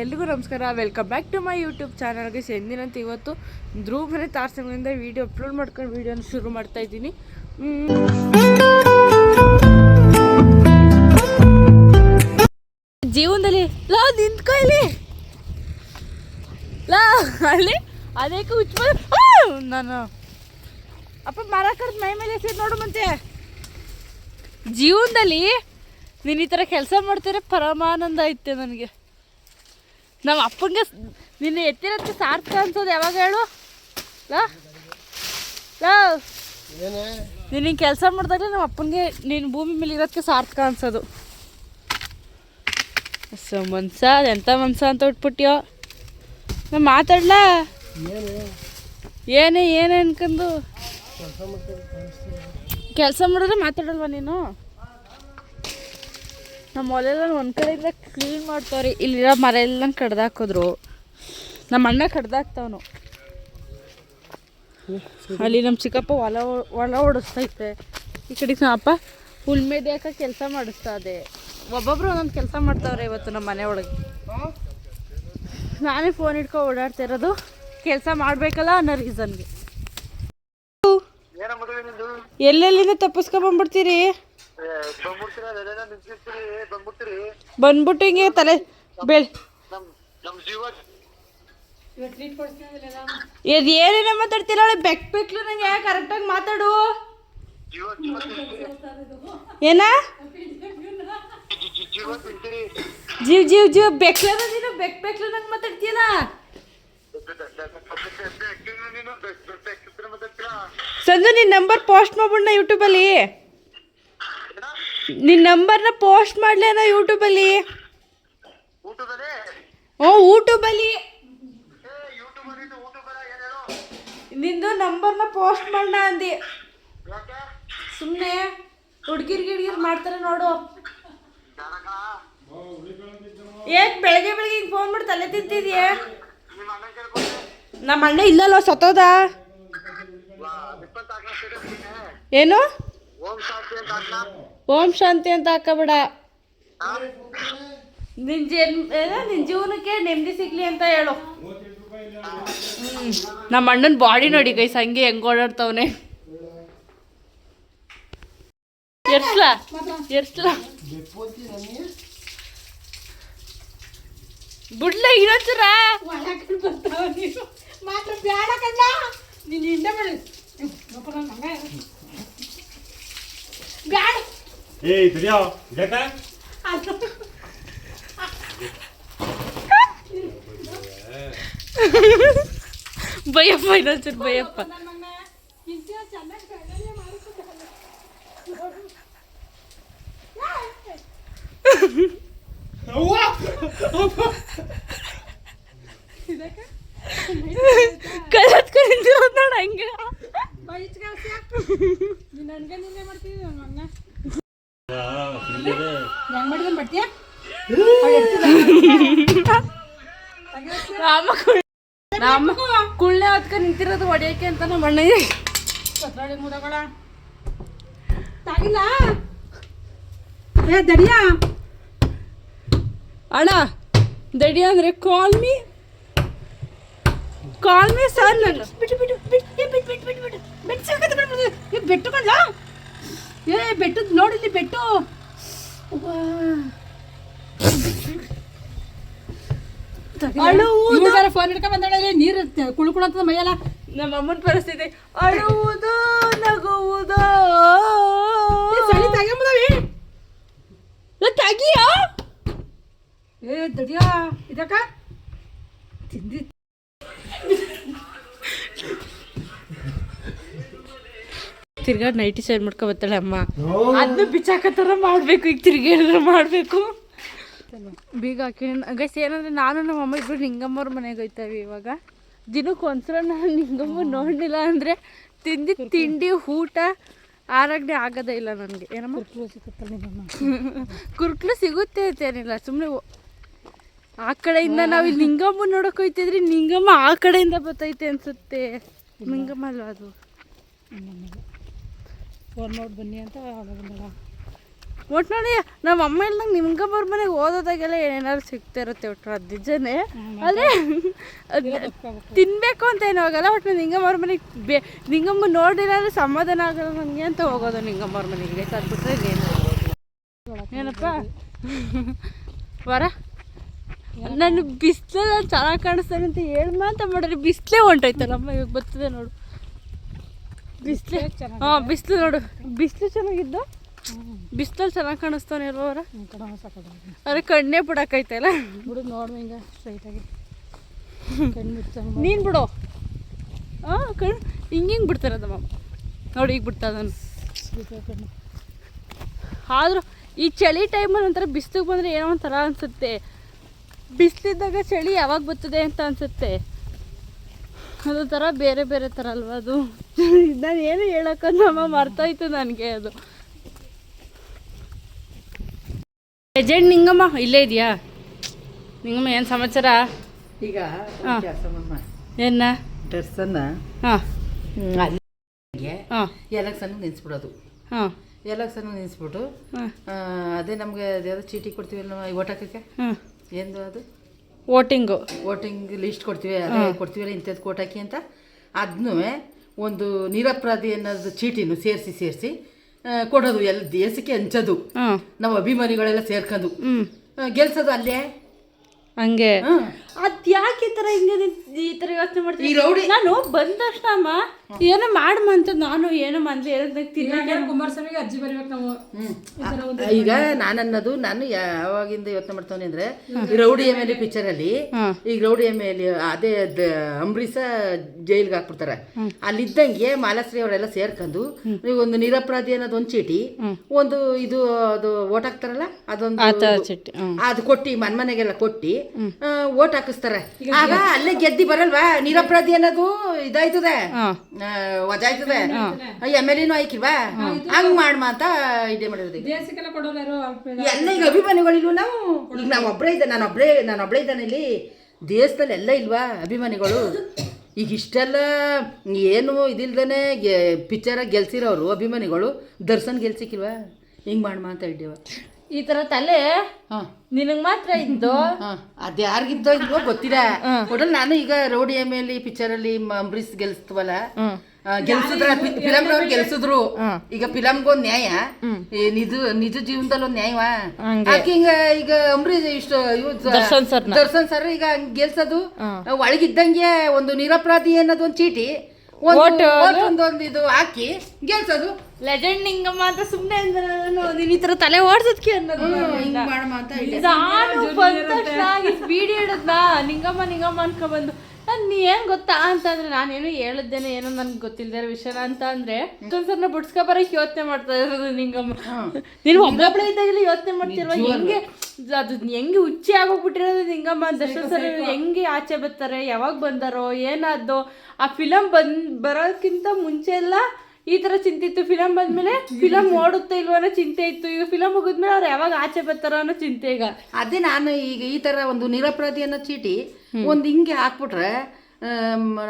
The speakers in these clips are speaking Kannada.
ಎಲ್ಲಿಗೂ ನಮಸ್ಕಾರ, welcome back to my YouTube ಚಾನಲ್ಗೆ. ಎಂದಿನಂತ ಇವತ್ತು ಧ್ರುವ ಮನೆ ತಾರಸಿಂಗದಿಂದ ವೀಡಿಯೋ ಅಪ್ಲೋಡ್ ಮಾಡ್ಕೊಂಡು ವೀಡಿಯೋನ ಶುರು ಮಾಡ್ತಾ ಇದ್ದೀನಿ. ಜೀವನದಲ್ಲಿ ಲಾ ನಿಂತ್ಕೊಳ್ಳಿ ಲಾ ಅಲ್ಲಿ ಅದಕ್ಕೆ ಹುಚ್ಚ ನಾನು ಅಪ್ಪ ಮರ ಕರೆದು ಮೈ ಮೇಲೆ ಎಸೆದು ನೋಡು. ಮತ್ತೆ ಜೀವನದಲ್ಲಿ ನೀನು ಈ ಥರ ಕೆಲಸ ಮಾಡ್ತೀರ ಪರಮಾನಂದ ಐತೆ ನನಗೆ. ನಮ್ಮ ಅಪ್ಪಂಗೆ ನಿನ್ನ ಎತ್ತಿರೋದಕ್ಕೆ ಸಾರ್ಥಕ ಅನ್ಸೋದು ಯಾವಾಗ ಹೇಳು? ನೀನು ಕೆಲಸ ಮಾಡಿದಾಗಲೇ ನಮ್ಮ ಅಪ್ಪನಿಗೆ ನೀನು ಭೂಮಿ ಮೇಲೆ ಇರೋದಕ್ಕೆ ಸಾರ್ಥಕ ಅನ್ಸೋದು. ಮನ್ಸ ಎಂಥ ಮನ್ಸ ಅಂತ ಉಟ್ಬಿಟ್ಯೋ. ನಾ ಮಾತಾಡ್ಲ ಏನೇ ಅನ್ಕೊಂಡು ಕೆಲಸ ಮಾಡಿದ್ರೆ ಮಾತಾಡಲ್ವ ನೀನು? ನಮ್ಮ ಹೊಲೆಲ್ಲ ಒಂದು ಕಡೆಯಿಂದ ಕ್ಲೀನ್ ಮಾಡ್ತಾವ್ರಿ. ಇಲ್ಲಿರೋ ಮರ ಎಲ್ಲ ಕಡ್ದಾಕಿದ್ರು. ನಮ್ಮ ಅಣ್ಣ ಕಡ್ದಾಕ್ತಾವನು. ಅಲ್ಲಿ ನಮ್ಮ ಚಿಕ್ಕಪ್ಪ ಹೊಲ ಓಡಿಸ್ತೈತೆ. ಈ ಕಡೆಗೆ ನಮ್ಮ ಅಪ್ಪ ಹುಲ್ಮೇದ್ಯಾಕ ಕೆಲಸ ಮಾಡಿಸ್ತಾ ಇದೆ. ಒಬ್ಬೊಬ್ರು ಒಂದೊಂದು ಕೆಲಸ ಮಾಡ್ತಾವ್ರೆ ಇವತ್ತು ನಮ್ಮ ಮನೆ ಒಳಗೆ. ನಾನೇ ಫೋನ್ ಇಟ್ಕೊಂಡು ಓಡಾಡ್ತಾ ಇರೋದು ಕೆಲಸ ಮಾಡಬೇಕಲ್ಲ ಅನ್ನೋ ರೀಸನ್ಗೆ. ಎಲ್ಲೆಲ್ಲಿಂದ ತಪ್ಪಿಸ್ಕೊಂಬಂದ್ಬಿಡ್ತೀರಿ? ಬಂದ್ಬಿಟ್ಟು ಹಿಂಗೆ ತಲೆ ಬೇಳೆ ಏನೇನ ಮಾತಾಡ್ತೀರ? ಬೆಕ್ಲು ನಂಗೆ ಯಾಕೆ ಕರೆಕ್ಟಾಗಿ ಮಾತಾಡು. ಏನ ಜೀವ್ ಬೆಕ್ಲದ ನೀನು? ಬೆಕ್ಲು ನಂಗೆ ಮಾತಾಡ್ತೀಯಲ್ಲ. ಸಂಜು ನಿನ್ನ ನಂಬರ್ ಪೋಸ್ಟ್ ಮಾಡ್ಬಿಡ್ನ ಯೂಟ್ಯೂಬಲ್ಲಿ. ನಿನ್ನ ನಂಬರ್ನ ಪೋಸ್ಟ್ ಮಾಡ್ಲೇನೋ ಯೂಟ್ಯೂಬಲ್ಲಿ. ಯೂಟ್ಯೂಬಲ್ಲಿ ನಿಂದು ನಂಬರ್ನ ಪೋಸ್ಟ್ ಮಾಡೋಣ ಅಂದಿ. ಸುಮ್ಮನೆ ಹುಡ್ಗಿರ್ ಮಾಡ್ತಾರೆ ನೋಡು. ಏಕ್ ಬೆಳಗ್ಗೆ ಹಿಂಗೆ ಫೋನ್ ಮಾಡಿ ತಲೆ ತಿಂತಿದ್ಯಾ? ನಮ್ಮ ಅಣ್ಣ ಇಲ್ಲಲ್ಲ, ಸತ್ತೋದ. ಏನು ಓಂ ಶಾಂತಿ ಅಂತ ಹಾಕಬೇಡ. ನಿನ್ನ ಜೀವನಕ್ಕೆ ನೆಮ್ಮದಿ ಸಿಗ್ಲಿ ಅಂತ ಹೇಳು. ನಮ್ಮ ಅಣ್ಣನ ಬಾಡಿ ನೋಡಿ ಗೈಸ್, ಹಂಗೆ ಹೆಂಗ್ ಓಡಾಡ್ತವನೆ. ಎರ್ಸ್ಲಾ ಬಿಡ್ಲ ಇನ್ನೊಂಚೂರ ಮಾತ್ರ ಬೇಡ ಕಣ್ಣ. ನೀನು ಹಿಂದೆ ಮಾಡಿ ಭಯಪ್ಪ, ಇನ್ನೊಂಚೂರು ಭಯಪ್ಪ. ಕಲಿತ್ಕೊಂಡಿರೋದು ನೋಡ ಹಂಗೆ. ನಮ್ಮ ಕುಳ್ಳೆ ಹೊತ್ಕ ನಿಂತಿರೋದು ಹೊಡಿಯಕ್ಕೆ ಅಂತ ನಮ್ಮ ಅಣ್ಣಗೆ. ಅಣ್ಣ ದಡಿಯ ಅಂದ್ರೆ ಕಾಲ್ ಮೀ ಸರ್. ನಾನು ಬೆಟ್ಟು ಕಣ್ಲ. ಬೆಟ್ಟು ನೋಡಿಲ್ಲಿ ಬೆಟ್ಟು. ಫೋನ್ ಹಿಡ್ಕೊಂಡ್ ಬಂದಾಳೆ. ನೀರು ಕುಳ್ಕೊಳತ್ತದ ಮೈಯಲ್ಲ. ನಮ್ಮ ಅಮ್ಮನ ಪರಿಸ್ಥಿತಿ ಅಳುವುದು ನಗುವುದು. ತಗಿಯ ದಡಿಯ ಇದಕ್ಕ ತಿಂದಿ. ತಿರ್ಗಾ ನೈಟಿ ಸೈಡ್ ಮಾಡ್ಕೊ ಬರ್ತಾಳೆ ಅಮ್ಮ. ಅದನ್ನ ಬಿಚ್ಚಾಕತ್ತಾರ ಮಾಡ್ಬೇಕು. ಈಗ ತಿರ್ಗೇನಾರ ಮಾಡಬೇಕು. ಬೀಗ ಹಾಕಿ ಗೈಸ್ ಏನಂದ್ರೆ ನಾನು ನಮ್ಮ ಅಮ್ಮ ಇಬ್ಬರು ನಿಂಗಮ್ಮವ್ರ ಮನೆಗೆ ಹೋಯ್ತಾವೆ. ಇವಾಗ ದಿನಕ್ಕೆ ಒಂದ್ಸಲ ನಾನು ನಿಂಗಮ್ಮ ನೋಡಲಿಲ್ಲ ಅಂದರೆ ತಿಂಡಿ ಊಟ ಆರೋಗ್ಯ ಆಗೋದೇ ಇಲ್ಲ ನನಗೆ. ಏನಮ್ಮ ಕುರ್ಕ್ಲು ಸಿಗುತ್ತೆ ಅಂತೇನಿಲ್ಲ. ಸುಮ್ಮನೆ ಆ ಕಡೆಯಿಂದ ನಾವು ಇಲ್ಲಿ ನಿಂಗಮ್ಮ ನೋಡೋಕೆ ಹೋಯ್ತಿದ್ರಿ. ನಿಂಗಮ್ಮ ಆ ಕಡೆಯಿಂದ ಬರ್ತೈತೆ ಅನಿಸುತ್ತೆ. ನಿಂಗಮ್ಮ ಅಲ್ವ ಅದು? ಫೋನ್ ನೋಡಿ ಬನ್ನಿ ಅಂತ ಬಂದಾಗ ಒಟ್ಟಿನಲ್ಲಿ ನಮ್ಮ ಅಮ್ಮ ಎಲ್ಲ ನಿಂಗಮ್ಮವ್ರ ಮನೆಗೆ ಓದೋದಾಗೆಲ್ಲ ಏನೇನಾದ್ರು ಸಿಗ್ತಾ ಇರುತ್ತೆ ಒಟ್ಟು ಅದು ನಿಜನೇ. ಅದೇ ತಿನ್ನಬೇಕು ಅಂತ ಏನೂ ಹೋಗಲ್ಲ. ಒಟ್ಟು ನಿಂಗಮ್ಮವ್ರ ಮನೆಗೆ ನಿಂಗಮ್ಮ ನೋಡಿಲ್ಲ ಅಂದರೆ ಸಮಾಧಾನ ಆಗಲ್ಲ ನನಗೆ ಅಂತ ಹೋಗೋದು ನಿಂಗಮ್ಮವ್ರ ಮನೆಗೆ. ಸದ್ಬಿಟ್ರೆ ಏನಪ್ಪ ವರ ನಾನು ಬಿಸಿಲು ಚೆನ್ನಾಗಿ ಕಾಣಿಸ್ತಾನೆ ಅಂತ ಹೇಳಿ ಮಾತಾ ಮಾಡಿದ್ರೆ ಬಿಸಿಲೇ ಹೊಂಟೋಯ್ತಲ್ಲಮ್ಮ. ಇವಾಗ ಬರ್ತದೆ ನೋಡು ಬಿಸಿಲು. ಹಾಂ ಬಿಸಿಲು ನೋಡು, ಬಿಸಿಲು ಚೆನ್ನಾಗಿದ್ದು ಬಿಸಿಲಲ್ಲಿ ಚೆನ್ನಾಗಿ ಕಾಣಿಸ್ತಾನೆ ಅಲ್ವ ಅವರ. ಅರೆ ಕಣ್ಣೇ ಬಿಡೋಕೈತಲ್ಲ ಬಿಡು ನೋಡು ಹಿಂಗೆ ಸ್ಟ್ರೈಟಾಗಿ ನೀನು ಬಿಡು. ಹಾಂ ಕಣ್ಣು ಹಿಂಗೆ ಬಿಡ್ತಾರೆ ಅದಮ್ಮ ನೋಡಿ, ಈಗ ಬಿಡ್ತಾ ನಾನು. ಆದರೂ ಈ ಚಳಿ ಟೈಮಲ್ಲಿ ಒಂಥರ ಬಿಸಿಲಿಗೆ ಬಂದರೆ ಏನೋ ಒಂಥರ ಅನಿಸುತ್ತೆ. ಬಿಸಿಲಿದ್ದಾಗ ಚಳಿ ಯಾವಾಗ ಬರ್ತದೆ ಅಂತ ಅನಿಸುತ್ತೆ. ಅದೊಂಥರ ಬೇರೆ ಬೇರೆ ಥರ ಅಲ್ವ ಅದು. ನಾನು ಏನು ಹೇಳೋಕ್ಕಂದಮ್ಮ ಮರ್ತೋಯ್ತು ನನಗೆ ಅದು. ಲೆಜೆಂಡ್ ನಿಂಗಮ್ಮ ಇಲ್ಲೇ ಇದೆಯಾ ನಿಂಗಮ್ಮ? ಏನು ಸಮಾಚಾರ ಈಗ? ಏನ ಡ್ರೆಸ್ಸನ್ನು ಹಾಂ ಎಲೆಕ್ಷನ್ ನಿಲ್ಲಿಸ್ಬಿಡೋದು. ಹಾಂ ಎಲೆಕ್ಷನ್ ನಿಲ್ಲಿಸ್ಬಿಟ್ಟು ಅದೇ ನಮಗೆ ಅದ್ಯಾವುದು ಚೀಟಿ ಕೊಡ್ತೀವಲ್ಲ ನಾವು ಓಟ್ ಹಾಕೋಕ್ಕೆ. ಏನು ಅದು ವೋಟಿಂಗ್ ಲಿಸ್ಟ್ ಕೊಡ್ತೀವಿ, ಅದೇ ಕೊಡ್ತೀವಲ್ಲ ಇಂಥದ್ದು ಕೋಟ್ ಹಾಕಿ ಅಂತ. ಅದನ್ನೂ ಒಂದು ನಿರಪರಾಧಿ ಅನ್ನೋದು ಚೀಟಿನೂ ಸೇರಿಸಿ ಕೊಡೋದು, ಎಲ್ಲ ದೇಶಕ್ಕೆ ಹಂಚೋದು. ನಾವು ಅಭಿಮಾನಿಗಳೆಲ್ಲ ಸೇರ್ಕೊಂಡು ಗೆಲ್ಸೋದು ಅಲ್ಲೇ ಹಂಗೆ. ಅದ್ಯಾಕೆ ಈ ಥರ ಹಿಂಗೆ ಈ ಥರ ಯೋಚನೆ ಮಾಡ್ತೀನಿ. ನಾನು ಬಂದ ತಕ್ಷಣ ಅಮ್ಮ ಏನೋ ಮಾಡಮ್ಮ ಅಂತ ನಾನು ಏನೋ ಮಂದಿ ಕುಮಾರಸ್ವಾಮಿಗೆ ಅರ್ಜಿ ಬರೀಬೇಕು ನಾವು. ಈಗ ನಾನು ಯಾವಾಗಿಂದ ಯೋಚನೆ ಮಾಡ್ತಾನೆ ಅಂದ್ರೆ, ಈ ರೌಡಿ ಎಮ್ ಎಲ್ ಎ ಪಿಕ್ಚರಲ್ಲಿ ಈಗ ರೌಡಿ ಎಮ್ ಎಲ್ ಎ ಅದೇ ಅಂಬರೀಷ ಜೈಲ್ಗೆ ಹಾಕ್ಬಿಡ್ತಾರೆ. ಅಲ್ಲಿದ್ದಂಗೆ ಮಾಲಾಶ್ರೀ ಅವರೆಲ್ಲ ಸೇರ್ಕೊಂಡು ಒಂದು ನಿರಪರಾಧಿ ಅನ್ನೋದು ಒಂದು ಚೀಟಿ, ಒಂದು ಇದು ಅದು ಓಟ್ ಹಾಕ್ತಾರಲ್ಲ ಅದೊಂದು ಚೀಟಿ, ಅದು ಕೊಟ್ಟು ಮನೆಗೆಲ್ಲ ಕೊಟ್ಟು ಓಟ್ ಹಾಕಿಸ್ತಾರೆ. ಆಗ ಅಲ್ಲೇ ಗೆದ್ದಿ ಬರಲ್ವಾ ನಿರಪರಾಧಿ ಅನ್ನೋದು ಇದಾಯ್ತದೆ, ವಜಾಯ್ತದೆ. ಎಮ್ ಎಲ್ ಎನೂ ಆಯ್ಕಿಲ್ವಾ? ಹಂಗ್ ಮಾಡ್ಮ ಅಂತ ಇದೇ ಮಾಡಿರೋದು. ಎಲ್ಲ ಈಗ ಅಭಿಮಾನಿಗಳಿಲ್ವ ನಾವು? ಈಗ ನಾನು ಒಬ್ಬಳೇ ಇದ್ದಾನೆ ಇಲ್ಲಿ ದೇಶದಲ್ಲಿ. ಎಲ್ಲ ಇಲ್ವಾ ಅಭಿಮಾನಿಗಳು? ಈಗ ಇಷ್ಟೆಲ್ಲ ಏನು ಇದಿಲ್ದೇನೆ ಪಿಕ್ಚರ ಗೆಲ್ಸಿರೋರು ಅಭಿಮಾನಿಗಳು ದರ್ಶನ್ ಗೆಲ್ಸಿಕ್ಕಿಲ್ವಾ? ಹಿಂಗ್ ಮಾಡ್ಮ ಅಂತ ಇದ್ದೇವ. ಈ ತರ ತಲೆ ನಿನಗ್ ಮಾತ್ರ ಇದ್ದು ಅದ್ ಯಾರಿಗಿದ್ದೋ ಇಲ್ವೋ ಗೊತ್ತಿಲ್ಲ. ಒಟ್ಟಲ್ಲಿ ನಾನು ಈಗ rowdy M L A picture ಅಲ್ಲಿ ಅಂಬರೀಷ್ ಗೆಲ್ಸ್ತವಲ್ಲ, ಗೆಲ್ಸಿದ್ರ ಫಿಲಮ್ನವ್ರು ಗೆಲ್ಸಿದ್ರು. ಈಗ ಫಿಲಮ್ಗೊಂದ್ ನ್ಯಾಯ, ನಿಜ ಜೀವನದಲ್ಲಿ ಒಂದ್ ನ್ಯಾಯವಾ? ಹಿಂಗ ಈಗ ಅಂಬರೀಷ್ ಇಷ್ಟು ದರ್ಶನ್ ಸರ್ ಈಗ ಗೆಲ್ಸೋದು ಒಳಗಿದ್ದಂಗೆ ಒಂದು ನಿರಪರಾಧಿ ಅನ್ನೋದು ಒಂದ್ ಚೀಟಿ ಒಂದೊಂದು ಇದು ಹಾಕಿ ಗೆಲ್ಸೋದು. ಲೆಜೆಂಡ್ ನಿಂಗಮ್ಮ ಅಂತ ಸುಮ್ಮನೆ ನೀನ್ ಈ ತರ ತಲೆ ಓಡ್ಸೋದ್ಕೆ ಅನ್ನೋದು. ನಾನು ಬಂದ ತಕ್ಷಣ ಬೀಡಿ ಹಿಡದ್ನ ನಿಂಗಮ್ಮ ಅನ್ಕೊಬಂದು ನೀ ಏನ್ ಗೊತ್ತಾ ಅಂತಂದ್ರೆ ನಾನೇನು ಹೇಳಿದ್ದೇನೆ ಏನೋ ನನ್ಗೆ ಗೊತ್ತಿಲ್ದೇ ಇರೋ ವಿಷಯ ಅಂತ ಅಂದ್ರೆ ಸರ್ನ ಬಿಡ್ಸ್ಕೊ ಬರಕ್ ಯೋಚನೆ ಮಾಡ್ತಾ ಇರೋದು ನಿಂಗಮ್ಮ. ನೀನು ಒಬ್ಬೊಬ್ಳೆ ಇದ್ದಾಗೆಲ್ಲ ಯೋಚನೆ ಮಾಡ್ತಿಲ್ವ? ಹೆಂಗೆ ಅದು ಹೆಂಗೆ ಹುಚ್ಚಿ ಆಗೋಗ್ಬಿಟ್ಟಿರೋದು ನಿಂಗಮ್ಮ. ದರ್ಶನ್ ಸರ್ ಹೆಂಗೆ ಆಚೆ ಬರ್ತಾರೆ, ಯಾವಾಗ ಬಂದಾರೋ ಏನಾದ್ದು. ಆ ಫಿಲಮ್ ಬರೋಕ್ಕಿಂತ ಮುಂಚೆ ಎಲ್ಲ ಈ ತರ ಚಿಂತೆ ಇತ್ತು. ಫಿಲಮ್ ಬಂದ್ಮೇಲೆ ಫಿಲಮ್ ಓಡುತ್ತೆ ಇಲ್ವೋ ಅನ್ನೋ ಚಿಂತೆ ಇತ್ತು. ಈಗ ಫಿಲಮ್ ಮುಗಿದ್ಮೇಲೆ ಅವ್ರು ಯಾವಾಗ ಆಚೆ ಬರ್ತಾರೋ ಅನ್ನೋ ಚಿಂತೆ. ಈಗ ಅದೇ ನಾನು ಈಗ ಈ ತರ ಒಂದು ನಿರಪರಾಧಿ ಅನ್ನೋ ಚೀಟಿ ಒಂದು ಹಿಂಗೆ ಹಾಕ್ಬಿಟ್ರೆ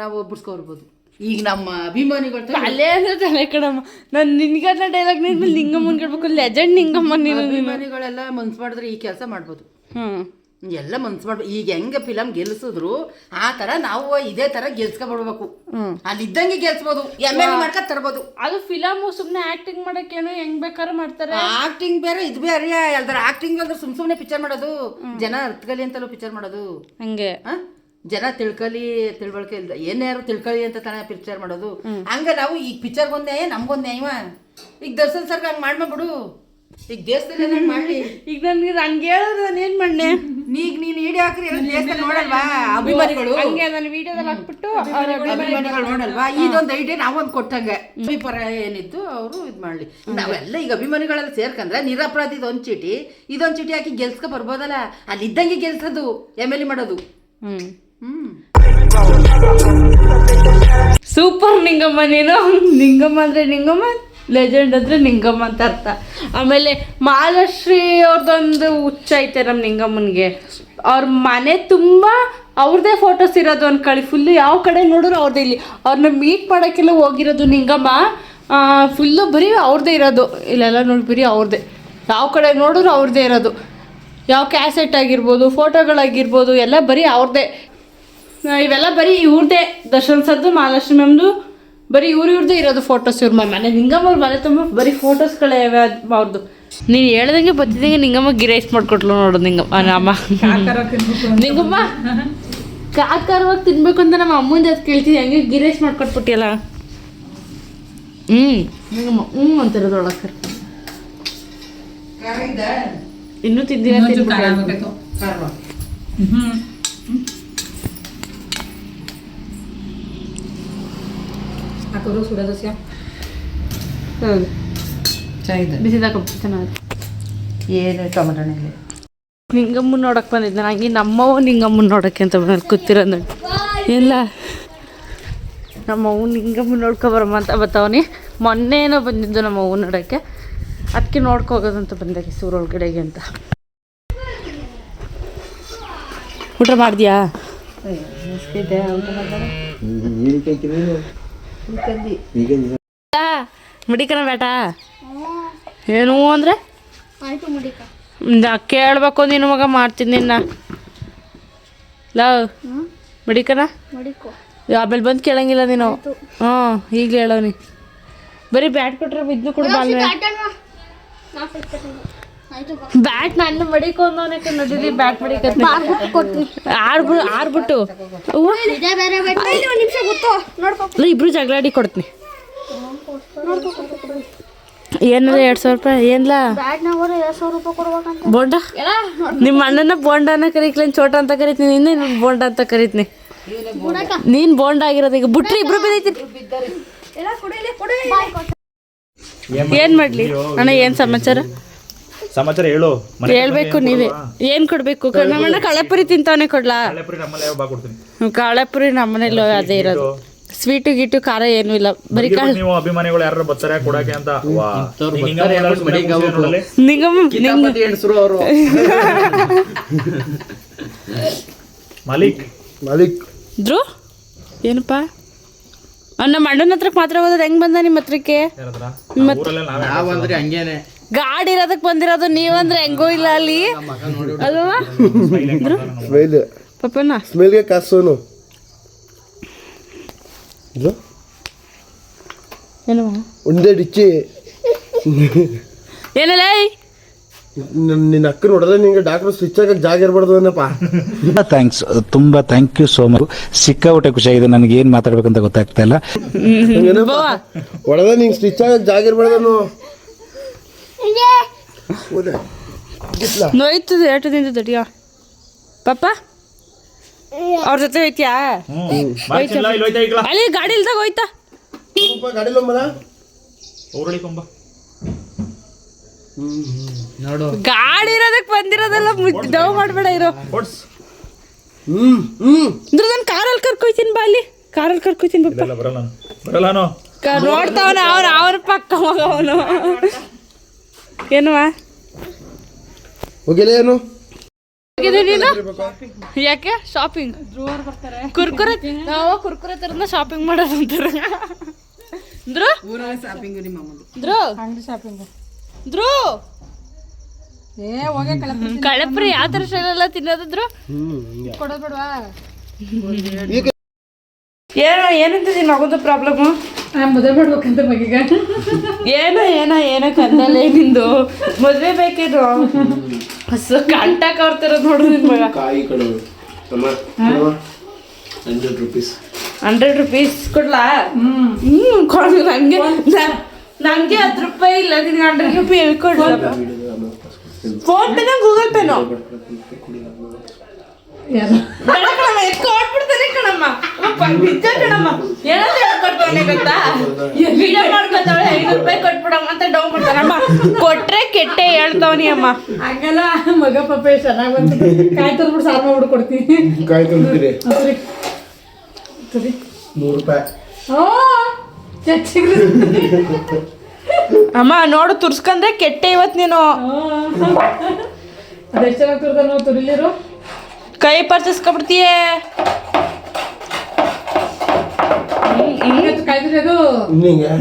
ನಾವು ಬಿಡ್ಸ್ಕೊಬರ್ಬೋದು. ಈಗ ನಮ್ಮ ಅಭಿಮಾನಿಗಳು ಅಲ್ಲೇ ಅಂದ್ರೆ ತಲೆ ಕಣಮ್ಮ. ನಾನು ನಿನ್ಗನ್ನ ಡೈಲಾಗ್ ನಿಂದ್ಮೇಲೆ ನಿಂಗಮ್ಮನ್ ಕೇಳ್ಬೇಕು, ಲೆಜೆಂಡ್ ನಿಂಗಮ್ಮ. ನೀನು ಅಭಿಮಾನಿಗಳೆಲ್ಲ ಮನ್ಸು ಮಾಡಿದ್ರೆ ಈ ಕೆಲಸ ಮಾಡ್ಬೋದು. ಎಲ್ಲ ಮನ್ಸು ಮಾಡ್ಬೋದು. ಈಗ ಹೆಂಗೆ ಫಿಲಮ್ ಗೆಲ್ಸಿದ್ರು ಆ ತರ ನಾವು ಇದೇ ತರ ಗೆಲ್ಸ್ಕೊಬಿಡ್ಬೇಕು. ಅಲ್ಲಿ ಇದ್ದಂಗೆ ಗೆಲ್ಸ್ಬೋದು, ಎಮ್ ಎಲ್ ಮಾಡ್ಕೊಂಡ್ ತರ್ಬೋದು. ಅದು ಫಿಲಮ್ ಸುಮ್ನೆ ಆಕ್ಟಿಂಗ್ ಮಾಡಕ್ಕೇನು ಹೆಂಗ್ ಬೇಕಾದ್ರೂ ಮಾಡ್ತಾರೆ. ಆಕ್ಟಿಂಗ್ ಬೇರೆ ಇದು ಬೇರೆ. ಎಲ್ದಾರ ಆಕ್ಟಿಂಗ್ ಅಂದ್ರೆ ಸುಮ್ನೆ ಪಿಕ್ಚರ್ ಮಾಡೋದು, ಜನ ಅರ್ಥಕಲಿ ಅಂತಲೂ ಪಿಕ್ಚರ್ ಮಾಡೋದು. ಹಂಗೆ ಜನ ತಿಳ್ವಳಿಕೆ ಇಲ್ದ ಏನ್ಯಾರು ತಿಳ್ಕೊಳ್ಳಿ ಅಂತ ತಾನೇ ಪಿಕ್ಚರ್ ಮಾಡೋದು. ಹಂಗ ನಾವು ಈಗ ಪಿಕ್ಚರ್ಗೊಂದ್ ನ್ಯಾಯ ನಮ್ಗೊಂದ್ ನ್ಯಾಯವ. ಈಗ ದರ್ಶನ್ ಸರ್ಗ ಹಂಗ್ ಮಾಡ್ಬಿಡು. ಈಗ ದೇಶದಲ್ಲಿ ಮಾಡ್ಲಿ. ಈಗ ನನ್ಗೆ ಹೇಳಿದ್ರೆ ನಾನು ಏನ್ ಮಾಡ್ನೆ? ಈಗ ನೀನ್ ವಿಡಿಯೋ ಹಾಕ್ರಿ ದೇಶದಲ್ಲಿ ನೋಡಲ್ವಾ ಅಭಿಮಾನಿಗಳು? ಹಂಗೆ ನಾನು ವಿಡಿಯೋದಲ್ಲಿ ಹಾಕ್ಬಿಟ್ಟು ಅಭಿಮಾನಿಗಳು ನೋಡಲ್ವಾ? ಇದೊಂದು ಐಡಿಯಾ ನಾವೊಂದು ಕೊಟ್ಟಂಗೆ ಪರ ಏನಿತ್ತು ಅವರು ಇದು ಮಾಡ್ಲಿ. ನಾವೆಲ್ಲ ಈಗ ಅಭಿಮಾನಿಗಳೆಲ್ಲ ಸೇರ್ಕಂದ್ರೆ ನಿರಪರಾಧಿದ ಒಂದ್ ಚೀಟಿ ಇದೊಂದ್ ಚೀಟಿ ಹಾಕಿ ಗೆಲ್ಸ್ಕೊ ಬರ್ಬೋದಲ್ಲ. ಅಲ್ಲಿ ಇದ್ದಂಗೆ ಗೆಲ್ಸೋದು, ಎಮ್ ಎಲ್ ಎ ಮಾಡೋದು. ಸೂಪರ್ ನಿಂಗಮ್ಮ ನೀನು. ನಿಂಗಮ್ಮ ಅಂದ್ರೆ ನಿಂಗಮ್ಮ, ಲೆಜೆಂಡ್ ಅಂದ್ರೆ ನಿಂಗಮ್ಮ ಅಂತ ಅರ್ಥ. ಆಮೇಲೆ ಮಾಲಾಶ್ರೀ ಅವ್ರದ್ದೊಂದು ಹುಚ್ಚ ಐತೆ ನಮ್ಮ ನಿಂಗಮ್ಮನಿಗೆ. ಅವ್ರ ಮನೆ ತುಂಬ ಅವ್ರದ್ದೇ ಫೋಟೋಸ್ ಇರೋದು ಅನ್ಕೊಳ್ಳಿ. ಫುಲ್ಲು ಯಾವ ಕಡೆ ನೋಡಿದ್ರು ಅವ್ರದ್ದೇ. ಇಲ್ಲಿ ಅವ್ರನ್ನ ಮೀಟ್ ಮಾಡೋಕ್ಕೆಲ್ಲ ಹೋಗಿರೋದು ನಿಂಗಮ್ಮ ಫುಲ್ಲು ಬರೀ ಅವ್ರದ್ದೇ ಇರೋದು. ಇಲ್ಲೆಲ್ಲ ನೋಡಿ ಬರೀ ಅವ್ರದ್ದೇ. ಯಾವ ಕಡೆ ನೋಡಿದ್ರು ಅವ್ರದ್ದೇ ಇರೋದು. ಯಾವ ಕ್ಯಾಸೆಟ್ ಆಗಿರ್ಬೋದು, ಫೋಟೋಗಳಾಗಿರ್ಬೋದು ಎಲ್ಲ ಬರೀ ಅವ್ರದ್ದೇ. ಇವೆಲ್ಲ ಬರೀ ಇವ್ರದ್ದೇ. ದರ್ಶನ್ ಸರ್ದು, ಮಹಾಲಕ್ಷ್ಮಿ ಮ್ಯಾಮ್ದು ಬರೀ ಇವ್ರದ್ದೇ ಇರೋದು ಫೋಟೋಸ್. ಇವ್ರ ಮನೆ ನಿಂಗಮ್ಮ ಅವ್ರ ಮನೆ ತುಂಬ ಬರೀ ಫೋಟೋಸ್ಗಳೇ ಅವ್ರದ್ದು. ನೀನು ಹೇಳ್ದಂಗೆ ಬತ್ತಿದಂಗೆ ನಿಂಗಮ್ಮ ಗಿರೈಸ್ ಮಾಡಿಕೊಟ್ಲು ನೋಡು. ಅಮ್ಮ ನಿಂಗಮ್ಮ ಕಾಕಾರವಾಗಿ ತಿನ್ಬೇಕು ಅಂತ ನಮ್ಮ ಅಮ್ಮಂದು ಅದು ಕೇಳ್ತೀವಿ. ಹಂಗೆ ಗಿರೈಸ್ ಮಾಡ್ಕೊಟ್ಬಿಟ್ಟಿಯಲ್ಲ. ನಿಂಗಮ್ಮ ಅಂತಿರೋದು ಒಳಗೆ ಇನ್ನೂ ತಿಂದಿನ ಬಿಸಿದಾಕ ಚೆನ್ನಾಗಿ ಏನು ಟೊಮೆಟೊ ಎಣ್ಣೆ. ನಿಂಗಮ್ಮನ ನೋಡಕ್ಕೆ ಬಂದಿದ್ದೆ. ನಂಗೆ ನಮ್ಮವ್ವ ನಿಂಗಮ್ಮನ ನೋಡೋಕ್ಕೆ ಅಂತ ಬಂದು ಕೂತಿರೋದು ನೋಡಿ. ಎಲ್ಲ ನಮ್ಮವ್ವ ನಿಂಗಮ್ಮನ ನೋಡ್ಕೊಬರಮ್ಮ ಅಂತ ಬರ್ತಾವನಿ. ಮೊನ್ನೆನೋ ಬಂದಿದ್ದು ನಮ್ಮ ಅವ್ವ ನೋಡೋಕ್ಕೆ. ಅದಕ್ಕೆ ನೋಡ್ಕೋಗೋದಂತ ಬಂದಾಗೆ ಸೂರೊಳಗಡೆಗೆ ಅಂತ. ಊಟ ಮಾಡಿದ್ಯಾ? ಮಡಿಕನ ಬೇಟ ಏನು ಅಂದರೆ ಕೇಳಬೇಕು ನೀನು ಮಗ. ಮಾಡ್ತೀನಿ ನಿನ್ನ ಲವ್ ಮಡಿಕನ. ಆಮೇಲೆ ಬಂದು ಕೇಳಂಗಿಲ್ಲ ನೀನು. ಈಗ ಹೇಳೋನಿ ಬರೀ ಬ್ಯಾಟ್ ಕೊಟ್ರೆ ಇದನ್ನು ಕೂಡ ಬ್ಯಾಟ್ ನನ್ನ ಮಡಿಕೊಂಡವನಕ್ಕೆ ನಡೀಲಿ. ಬ್ಯಾಟ್ ಮಡಿಕ ಆಡ್ಬಿಟ್ಟು ಇಬ್ರು ಜಗಳಾಡಿ ಕೊಡ್ತೀನಿ. ಏನದ 2,000 ರೂಪಾಯಿ ಏನ್ಲ ಬೋಂಡ? ನಿಮ್ಮ ಅಣ್ಣನ ಬೋಂಡನ ಕರೀಕ್ಲೇನು ಚೋಟ ಅಂತ ಕರಿತೀನಿ. ಇನ್ನೇನು ಬೋಂಡ ಅಂತ ಕರಿತೀನಿ. ನೀನು ಬೋಂಡ ಆಗಿರೋದು ಈಗ ಬಿಟ್ರಿ ಇಬ್ರು ಬಿದ್ದೈತಿ. ಏನ್ ಮಾಡ್ಲಿ ಅಣ್ಣ? ಏನ್ ಸಮಾಚಾರ ಹೇಳು. ಹೇಳ್ಬೇಕು ನೀವೇ. ಏನ್ ಕೊಡ್ಬೇಕು? ನಮ್ಮಣ್ಣ ಕಳೆಪುರಿ ತಿಂತಾವನೆ ಕೊಡ್ಲಾ? ಕಳೆಪುರಿ ನಮ್ಮನೇಲಿ ಅದೇ ಇರೋದು. ಸ್ವೀಟು ಗೀಟು ಖಾರ ಏನೂ ಇಲ್ಲ. ಬರೀ ನೀವು ಅಭಿಮಾನಿಗಳು ಯಾರು ಬರ್ತಾರೆ ಕೊಡಕ್ಕೆ ಅಂತ. ಮಾಲಿಕ್ ಧ್ರು ಏನಪ್ಪ ನಮ್ಮ ಅಣ್ಣನ ಹತ್ರಕ್ಕೆ ಮಾತ್ರ ಹೋದ್ರೆ ಹೆಂಗ್ ಬಂದ ನಿಮ್ಮ ಹತ್ರಕ್ಕೆ? ಗಾಡಿ ಇರೋದಕ್ಕೆ ಬಂದಿರೋದು. ನೀವಂದ್ರೆ ಹೆಂಗೋ ಇಲ್ಲ ಅಲ್ಲಿ ಅಲ್ವಾ ಪಪ್ಪನ ಸ್ಮೆಲ್ಗೆ ಕಾಸೋನು ಏನು ಒಂದೇ ಡಿಚ್ಚಿ ಏನಲ್ಲ ನಿನ್ನ ಅಕ್ಕನ ಹೊಡೆದ್ರೆ ನಿಂಗೆ ಡಾಕ್ಟರ್ ಸ್ವಿಚ್ ಆಗಕ್ಕೆ ಜಾಗ ಇರಬಾರ್ದು ಅನ್ನಪ್ಪ. ಥ್ಯಾಂಕ್ಸ್, ತುಂಬಾ ಥ್ಯಾಂಕ್ ಯು ಸೋ ಮಚ್. ಸಿಕ್ಕಾಪಟ್ಟೆ ಖುಷಿಯಾಗಿದೆ. ನನಗೆ ಏನು ಮಾತಾಡ್ಬೇಕಂತ ಗೊತ್ತಾಗ್ತಾ ಇಲ್ಲ. ಹೊಡೆದ್ರೆ ನಿಂಗೆ ಸ್ವಿಚ್ ಆಗಕ್ಕೆ ಜಾಗ ಇರಬಾರ್ದನು. ನೋಯ್ತದೆ ಏಟದಿಂದ ದಡಿಯ ಪಾಪ ಅವ್ರ ಜೊತೆ ಹೋಯ್ತಿಯಾ? ಅಲ್ಲಿ ಗಾಡಿ ಇಲ್ದಾಗ ಹೋಯ್ತಾ? ಗಾಡಿ ಇರೋದಕ್ಕೆ ಬಂದಿರೋದೆಲ್ಲ ಡವ್ ಮಾಡ್ಬೇಡ ಇರೋ. ನಾನು ಕಾರಲ್ಲಿ ಕರ್ಕೊಯ್ತೀನಿ ಬಾ. ಅಲ್ಲಿ ಕಾರಲ್ಲಿ ಕರ್ಕೊಯ್ತೀನಿ ಪಾಪ. ನೋಡ್ತಾವನ ಅವನ ಪಕ್ಕ ಮಗ ಅವನು. ಏನುವಾ ಹೋಗಿಲ್ಲ ಏನು ನೀನು? ಯಾಕೆ ಶಾಪಿಂಗ್? ಕುರ್ಕುರೆ ನಾವು ಕುರ್ಕುರೆ ತರನ ಶಾಪಿಂಗ್ ಮಾಡೋದು ಅಂತಾರೆ. ಕಳಪ್ರಿ ಯಾವ ತರ ಸ್ಟೈಲೆಲ್ಲ ತಿನ್ನೋದಿದ್ರು ಕೊಡೋದ್ಬೇಡವಾ? ಏನಂತಿದ್ದೀನಿ ಮಗದು ಪ್ರಾಬ್ಲಮ್ಮು? ಮದುವೆ ಮಾಡ್ಬೇಕಂತ ಮಗೀಗ. ಏನೋ ಕಂದಲ್ಲೇ ನಿಂದು ಮದುವೆ ಬೇಕೇನು? ಹಸು ಕಂಟಾಕ ಅವ್ರತಿರೋದು ನೋಡ್ರಿ ನಿನ್ ಮಗ. 100 ರೂಪೀಸ್ ಕೊಡ್ಲಾ? ಕೊಡ. ನಂಗೆ 10 ರೂಪಾಯಿ ಇಲ್ಲ. ನಿನ್ಗೆ 100 ರೂಪಾಯಿ ಎಲ್ಲಿ ಕೊಡ್ಲ? Phone ಪೇನ Google ಪೇನೋ? ಕೊಟ್ಬಿಡ್ತಾನೆ ಕಣಮ್ಮ. ನಿಜ ಕಣಮ್ಮ. ಏನಂತ ಹೇಳ್ಕೊಡ್ತಾವನೆ ಗೊತ್ತಾ? ವಿಡಿಯೋ ಮಾಡ್ಕೊತಾವಳೆ 5 ರೂಪಾಯಿ ಕೊಟ್ಬಿಡಮ್ಮ ಅಂತ ಡೌ ಮಾಡ್ತಾನಮ್ಮ. ಕೊಟ್ರೆ ಕೆಟ್ಟೆ ಹೇಳ್ತಾವನಿ ಅಮ್ಮ. ಹಂಗಲ್ಲ ಮಗ ಪಾಪ ಚೆನ್ನಾಗಿ ಬಂತು. ಕಾಯಿ ತರ್ಬಿಟ್ಟು ಸಾರು ಮಾಡ್ಬಿಟ್ಟು ಕೊಡ್ತೀನಿ. ಕಾಯಿ ತಂದಿರಿ 3 ರೂಪಾಯಿ. ಅಮ್ಮ ನೋಡು ತುರ್ಸ್ಕೊಂಡ್ರೆ ಕೆಟ್ಟೆ ಇವತ್ತು ನೀನು. ಅದೆಷ್ಟು ಚೆನ್ನಾಗಿ ತುರ್ದ ನಾವು ತುರಿಲಿರು. ಕೈ ಪರ್ಚಿಸ್ಕೊಬಿಡ್ತೀಯೇ.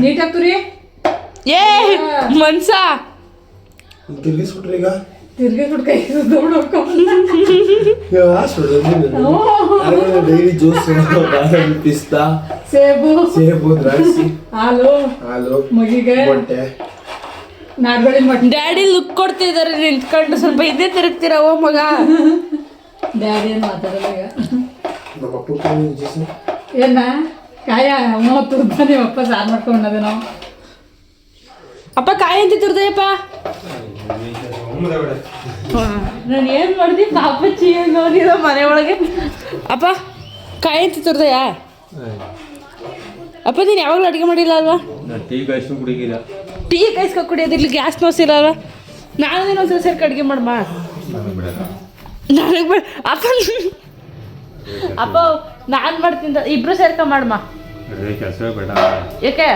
ನೀಟಾಗಿ ತುರಿ. ಏ ಮನ್ಸ ತಿರ್ಗಿಸ್ಬಿಟ್ರಿ ಈಗ ತಿರ್ಗಿ ಕೈ ಡೈಲಿ ಜ್ಯೂಸ್ ಬಾದಾಮಿ ಪಿಸ್ತಾ ಸೇಬು ದ್ರಾಕ್ಷಿ ಹಾಲು ಮಗಿಗೆ ಮೊಟ್ಟೆ ನಾಡ್ಬೇಡಿ ಡ್ಯಾಡಿ ಲುಕ್ ಕೊಡ್ತಿದ್ದಾರೆ ನಿಂತ್ಕೊಂಡು ಸ್ವಲ್ಪ ಹಿಂದೆ ತಿರುಗ್ತಿರವ ಮಗ ಡ್ಯಾಡಿ ಏನು ಮಾತಾಡಲ್ಲ ಈಗ ನಮ್ಮ ಅಪ್ಪ ಜ್ಯೂಸ್ ಏನ ಕಾಯ ತುರ್ದ ನೀವು ಅಪ್ಪ ಸಾರು ಮಾಡ್ಕೊಂಡದೆ ನಾವು ಅಪ್ಪ ಕಾಯಿ ಅಂತ ತುರ್ದಯ್ಯಪ್ಪ ನಾನು ಏನು ಮಾಡ್ದಿ ಪಾಪಚ್ಚಿ ನೋಡಿದ ಮನೆ ಒಳಗೆ ಅಪ್ಪ ಕಾಯಿ ಅಂತ ತುರ್ದಯ್ಯ ಅಪ್ಪ ನೀನು ಯಾವಾಗಲೂ ಅಡುಗೆ ಮಾಡಿಲ್ಲ ಅಲ್ವಾ ಟೀ ಕಾಯಿಸ್ಕೊ ಕುಡಿಯೋದಿಲ್ಲ ಗ್ಯಾಸ್ ನೋಸಿಲ್ಲ ಅಲ್ವಾ ನಾನು ನೀನು ಒಂದ್ಸಲ ಸೇರ್ಕ ಅಡುಗೆ ಮಾಡಮ್ಮ ನನಗೆ ಅಪ್ಪ ಅಪ್ಪ ನಾನು ಮಾಡ್ತೀನಿ ಇಬ್ರು ಸೇರ್ಕ ಮಾಡಮ್ಮ ಯಾಕೆ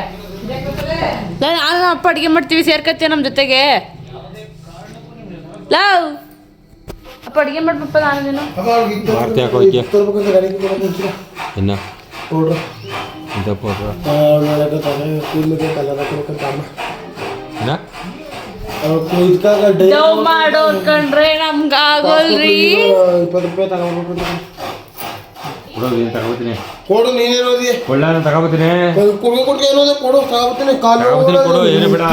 ನಾನು ಅಪ್ಪ ಅಡುಗೆ ಮಾಡ್ತೀವಿ ಸೇರ್ಕತ್ತೀಯ ನಮ್ಮ ಜೊತೆಗೆ ಲವ್ ಅಪ್ಪ ಅಡುಗೆ ಮಾಡ್ಬಪ್ಪ ನಾನು ನೀನು ಇನ್ನ ಪೌಡ್ರ್ ಇಂಥ ಪೌಡ್ರ ಕೂದಲಿಗೆ ಕಲರ್ ಹಾಕೋಬೇಕಂತ ಇನ್ನ ಡವ್ ಮಾಡೋರ್ ಕಂಡ್ರೆ ನಮ್ಗಾಗೋಲ್ರಿ 20 ರೂಪಾಯಿ ತಗೋಬೇಕು ಕೊಡು ನೀನು ತಗೋತೀನಿ ಕೊಡು ನೀನೇನೋದಿ ಕೊಳ್ಳ ತಗೋತೀನಿ ಕೊಡ್ಗೆ ಏನೋದೆ ಕೊಡು ತಗೋತೀನಿ ಕಾಲು ಕೊಡು ಏನು ಬೇಡ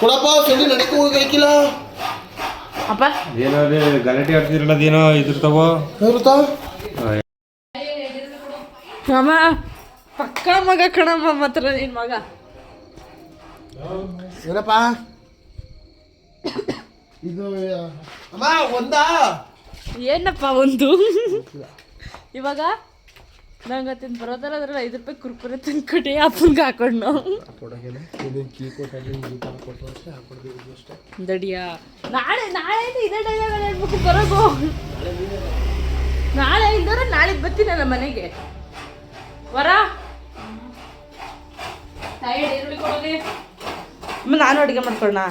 ಕೊಡಪ್ಪ ಸೆಡಿ ನಡೀತು ಹೋಗಿಲ್ಲ ಅಪ್ಪ ಏನೋ ಅದೇ ಗಲಾಟೆ ಆಡ್ತಿರಲ್ಲ ಅದೇನೋ ಇದಿರ್ತಾವೋ ಇರುತ್ತಾ ಅಮ್ಮ ಪಕ್ಕ ಮಗ ಕಣಮ್ಮ ಮಾತ್ರ ನಿನ್ ಮಗ ಏನಪ್ಪ ಇದು ಅಮ್ಮ ಒಂದಾ ಏನಪ್ಪ ಒಂದು ಇವಾಗ ನಂಗೆ ತಿಂದು ಬರೋದಲ್ಲ ಅದ್ರಲ್ಲಿ 5 ರೂಪಾಯಿ ಕುರ್ಕುರೆ ತಂದ್ಕೊಟ್ಟು ಅಪ್ಪನ್ಗೆ ಹಾಕೊಂಡು ನಾವು ದಡಿಯಾ ನಾಳೆ ಇದೇ ಡೈಲಾಗ್ ಹೇಳ್ಬೇಕು ಬರೋಗು ನಾಳೆ ಇಲ್ದವ್ರೆ ನಾಳೆ ಬರ್ತೀನಲ್ಲ ಮನೆಗೆ ವರ ಈರುಳ್ಳಿ ಕೊಡೋದಿ ನಾನು ಅಡುಗೆ ಮಾಡ್ಕೊಳ್ಳೋಣ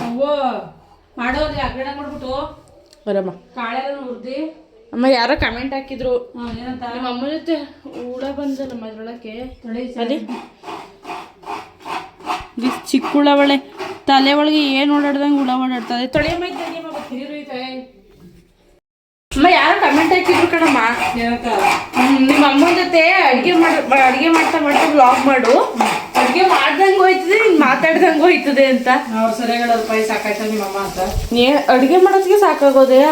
ಮಾಡೋದು ಅಗ್ಗಡ ಮಾಡ್ಬಿಟ್ಟು ಬರಮ್ಮ ಕಾಳೆಲ್ಲ ಹುರ್ದಿ ಅಮ್ಮ ಯಾರೋ ಕಮೆಂಟ್ ಹಾಕಿದ್ರು ನಿಮ್ಮ ಅಮ್ಮ ಜೊತೆ ಊಡ ಬಂದ ನಮ್ಮ ಅದ್ರೊಳಕ್ಕೆ ಅದೇ ಚಿಕ್ಕ ಹುಳ ಒಳ್ಳೆ ತಲೆ ಒಳಗೆ ಏನು ಓಡಾಡ್ದಂಗೆ ಹುಳ ಓಡಾಡ್ತದೆ ತೊಳೆಯಮ್ಮ ಅಮ್ಮ ಯಾರೋ ಕಮೆಂಟ್ ಹಾಕಿದ್ರು ಕಣಮ್ಮ ನಿಮ್ಮ ಅಮ್ಮನ ಜೊತೆ ಅಡುಗೆ ಮಾಡ್ತಾ ವ್ಲಾಗ್ ಮಾಡು ಅಡುಗೆ ಮಾಡ್ದಂಗೆ ಹೋಯ್ತದೆ ಹಿಂಗೆ ಮಾತಾಡ್ದಂಗೆ ಹೋಯ್ತದೆ ಅಂತ ಅವ್ರು ಸರಿಯಾಗಿ ರೂಪಾಯಿ ಸಾಕಾಯ್ತದ ನಿಮ್ಮಮ್ಮ ಅಂತ ಅಡುಗೆ ಮಾಡೋದಕ್ಕೆ ಸಾಕಾಗೋದೇ